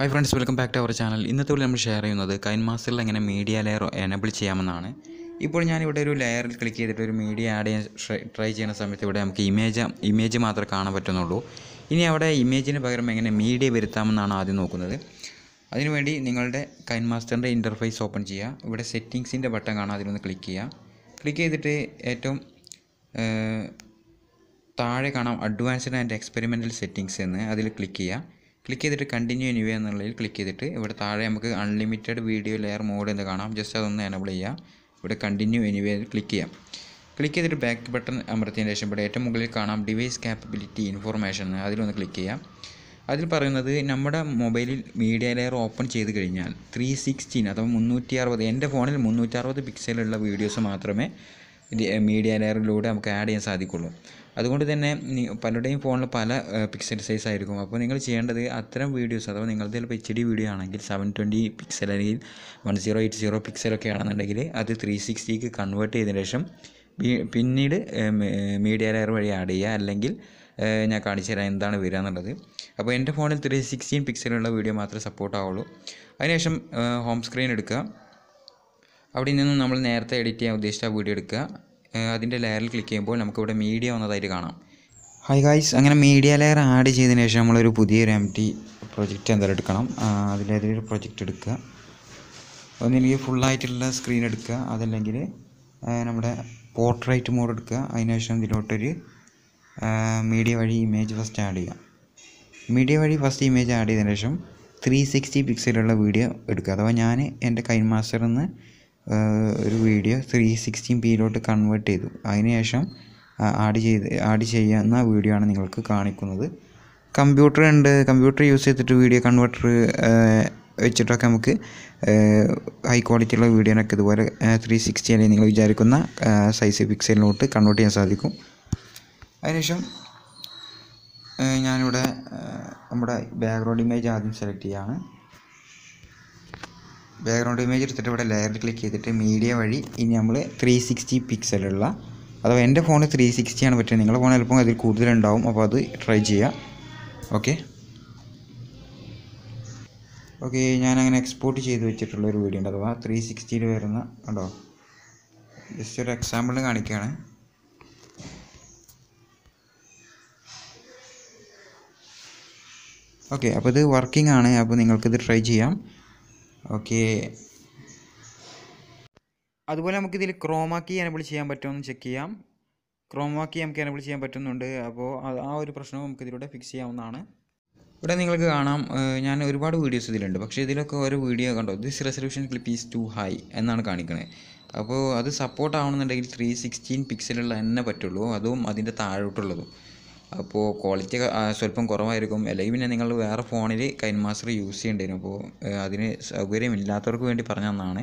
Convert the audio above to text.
Hi friends, welcome back to our channel. ഇന്നത്തെ നമ്മൾ share ചെയ്യുന്നത് കൈൻമാസ്റ്ററിൽ എങ്ങനെ മീഡിയ ലെയർ എനേബിൾ ചെയ്യാമെന്നാണ്. ഇപ്പോൾ ഞാനിവിടെ ഒരു ലെയറിൽ ക്ലിക്ക് ചെയ്തിട്ട് ഒരു മീഡിയ ആഡ് ചെയ്യാൻ ട്രൈ ചെയ്യുന്ന സമയത്ത് ഇവിടെ നമുക്ക് ഇമേജ് മാത്രമേ കാണാൻ പറ്റുന്നുള്ളൂ. ഇനി അവിടെ ഇമേജിന് പകരം എങ്ങനെ മീഡിയ വരുത്താമെന്നാണ് ആദ്യം നോക്കുന്നത്. അതിനുവേണ്ടി നിങ്ങളുടെ കൈൻമാസ്റ്ററിൻ്റെ ഇൻ്റർഫേസ് ഓപ്പൺ ചെയ്യുക. ഇവിടെ സെറ്റിങ്സിൻ്റെ ബട്ടൺ കാണാം, അതിലൊന്ന് ക്ലിക്ക് ചെയ്യുക. ക്ലിക്ക് ചെയ്തിട്ട് ഏറ്റവും താഴെ കാണാം അഡ്വാൻസ്ഡ് ആൻഡ് എക്സ്പെരിമെൻ്റൽ സെറ്റിങ്സ് എന്ന്, അതിൽ ക്ലിക്ക് ചെയ്യുക. ക്ലിക്ക് ചെയ്തിട്ട് കണ്ടിന്യൂ എനിവേ എന്നുള്ളതിൽ ക്ലിക്ക് ചെയ്തിട്ട് ഇവിടെ താഴെ നമുക്ക് അൺലിമിറ്റഡ് വീഡിയോ ലെയർ മോഡ് എന്ന് കാണാം. ജസ്റ്റ് അതൊന്ന് എനേബിൾ ചെയ്യുക. ഇവിടെ കണ്ടിന്യൂ എനിവേ ക്ലിക്ക് ചെയ്യാം. ക്ലിക്ക് ചെയ്തിട്ട് ബാക്ക് ബട്ടൺ അമർത്തിയതിന് ശേഷം ഇവിടെ ഏറ്റവും മുകളിൽ കാണാം ഡിവൈസ് കാപ്പബിലിറ്റി ഇൻഫോർമേഷൻ, അതിലൊന്ന് ക്ലിക്ക് ചെയ്യാം. അതിൽ പറയുന്നത് നമ്മുടെ മൊബൈലിൽ മീഡിയ ലെയർ ഓപ്പൺ ചെയ്ത് കഴിഞ്ഞാൽ 316 അഥവാ 360, എൻ്റെ ഫോണിൽ 360 പിക്സലുള്ള വീഡിയോസ് മാത്രമേ മീഡിയ ലെയറിലൂടെ നമുക്ക് ആഡ് ചെയ്യാൻ സാധിക്കുള്ളൂ. അതുകൊണ്ട് തന്നെ പലരുടെയും ഫോണിൽ പല പിക്സൽ സൈസ് ആയിരിക്കും. അപ്പോൾ നിങ്ങൾ ചെയ്യേണ്ടത് അത്തരം വീഡിയോസ്, അഥവാ നിങ്ങളുടെ ചിലപ്പോൾ HD വീഡിയോ ആണെങ്കിൽ 720 പിക്സൽ അല്ലെങ്കിൽ 1080 പിക്സലൊക്കെ ആണെന്നുണ്ടെങ്കിൽ അത് 360ക്ക് കൺവേർട്ട് ചെയ്തതിന് ശേഷം പിന്നീട് മീഡിയ ലെയർ വഴി ആഡ് ചെയ്യുക. അല്ലെങ്കിൽ ഞാൻ കാണിച്ചു തരാം എന്താണ് വരിക എന്നുള്ളത്. അപ്പോൾ എൻ്റെ ഫോണിൽ 316 പിക്സലുള്ള വീഡിയോ മാത്രമേ സപ്പോർട്ട് ആവുള്ളൂ. അതിനുശേഷം ഹോം സ്ക്രീൻ എടുക്കുക. അവിടെ നിന്നും നമ്മൾ നേരത്തെ എഡിറ്റ് ചെയ്യാൻ ഉദ്ദേശിച്ച വീഡിയോ എടുക്കുക. അതിൻ്റെ ലെയറിൽ ക്ലിക്ക് ചെയ്യുമ്പോൾ നമുക്കിവിടെ മീഡിയ വന്നതായിട്ട് കാണാം. ഹായ് ഗായ്സ്, അങ്ങനെ മീഡിയ ലെയർ ആഡ് ചെയ്തതിന് ശേഷം നമ്മളൊരു പുതിയൊരു MT പ്രൊജക്റ്റ് എന്തായാലും എടുക്കണം. അതിലേതൊരു പ്രൊജക്റ്റ് എടുക്കുക. ഒന്നില്ലെങ്കിൽ ഫുള്ളായിട്ടുള്ള സ്ക്രീൻ എടുക്കുക, അതല്ലെങ്കിൽ നമ്മുടെ പോർട്രേറ്റ് മോഡ് എടുക്കുക. അതിനുശേഷം ഇതിലോട്ടൊരു മീഡിയ വഴി ഇമേജ് ഫസ്റ്റ് ആഡ് ചെയ്യുക. മീഡിയ വഴി ഫസ്റ്റ് ഇമേജ് ആഡ് ചെയ്തതിന് ശേഷം 360 പിക്സലുള്ള വീഡിയോ എടുക്കുക. അഥവാ ഞാൻ എൻ്റെ കൈൻമാസ്റ്ററിൽ നിന്ന് ഒരു വീഡിയോ 316p കൺവേർട്ട് ചെയ്തു. അതിനുശേഷം ആഡ് ചെയ്യുന്ന വീഡിയോ ആണ് നിങ്ങൾക്ക് കാണിക്കുന്നത്. കമ്പ്യൂട്ടർ യൂസ് ചെയ്തിട്ട് വീഡിയോ കൺവേർട്ടർ വെച്ചിട്ടൊക്കെ നമുക്ക് ഹൈ ക്വാളിറ്റിയുള്ള വീഡിയോനൊക്കെ ഇതുപോലെ 360 അല്ലെങ്കിൽ നിങ്ങൾ വിചാരിക്കുന്ന സൈസ് പിക്സലിലോട്ട് കൺവേർട്ട് ചെയ്യാൻ സാധിക്കും. അതിനുശേഷം ഞാനിവിടെ നമ്മുടെ ബാക്ക്ഗ്രൗണ്ട് ഇമേജ് ആദ്യം സെലക്ട് ചെയ്യുകയാണ്. ബാക്ക്ഗ്രൗണ്ട് ഇമേജ് എടുത്തിട്ട് ഇവിടെ ലെയറിൽ ക്ലിക്ക് ചെയ്തിട്ട് മീഡിയ വഴി ഇനി നമ്മൾ 360 പിക്സലുള്ള, അഥവാ എൻ്റെ ഫോണിൽ 360 ആണ് പറ്റുന്നത്. നിങ്ങളുടെ ഫോൺ ചിലപ്പോൾ അതിൽ കൂടുതലുണ്ടാവും. അപ്പോൾ അത് ട്രൈ ചെയ്യുക. ഓക്കെ ഞാനങ്ങനെ എക്സ്പോർട്ട് ചെയ്ത് വെച്ചിട്ടുള്ളൊരു വീഡിയോ ഉണ്ട്, അഥവാ 360ൽ വരുന്ന കണ്ടോ. ജസ്റ്റ് ഒരു എക്സാമ്പിളിന് കാണിക്കുകയാണ്. ഓക്കെ, അപ്പോൾ ഇത് വർക്കിംഗ് ആണ്. അപ്പോൾ നിങ്ങൾക്കിത് ട്രൈ ചെയ്യാം. ഓക്കെ, അതുപോലെ നമുക്കിതിൽ ക്രോമാക്കി എനേബിൾ ചെയ്യാൻ പറ്റുമെന്ന് ചെക്ക് ചെയ്യാം. ക്രോമാക്കി നമുക്ക് എനേബിൾ ചെയ്യാൻ പറ്റുന്നുണ്ട്. അപ്പോൾ ആ ഒരു പ്രശ്നവും നമുക്കിതിലൂടെ ഫിക്സ് ചെയ്യാവുന്നതാണ്. ഇവിടെ നിങ്ങൾക്ക് കാണാം ഞാൻ ഒരുപാട് വീഡിയോസ് ഇതിലുണ്ട്. പക്ഷേ ഇതിലൊക്കെ ഓരോ വീഡിയോ കണ്ടോ, this resolution clip is too high എന്നാണ് കാണിക്കുന്നത്. അപ്പോൾ അത് സപ്പോർട്ട് ആവണമെന്നുണ്ടെങ്കിൽ 316 പിക്സലുള്ള തന്നെ പറ്റുള്ളൂ, അതും അതിൻ്റെ താഴോട്ടുള്ളതും. അപ്പോൾ ക്വാളിറ്റി സ്വല്പം കുറവായിരിക്കും. അല്ലെങ്കിൽ പിന്നെ നിങ്ങൾ വേറെ ഫോണിൽ കൈൻമാസ്റ്റർ യൂസ് ചെയ്യേണ്ടി വരും. അപ്പോൾ അതിന് സൗകര്യമില്ലാത്തവർക്ക് വേണ്ടി പറഞ്ഞു തന്നതാണ്.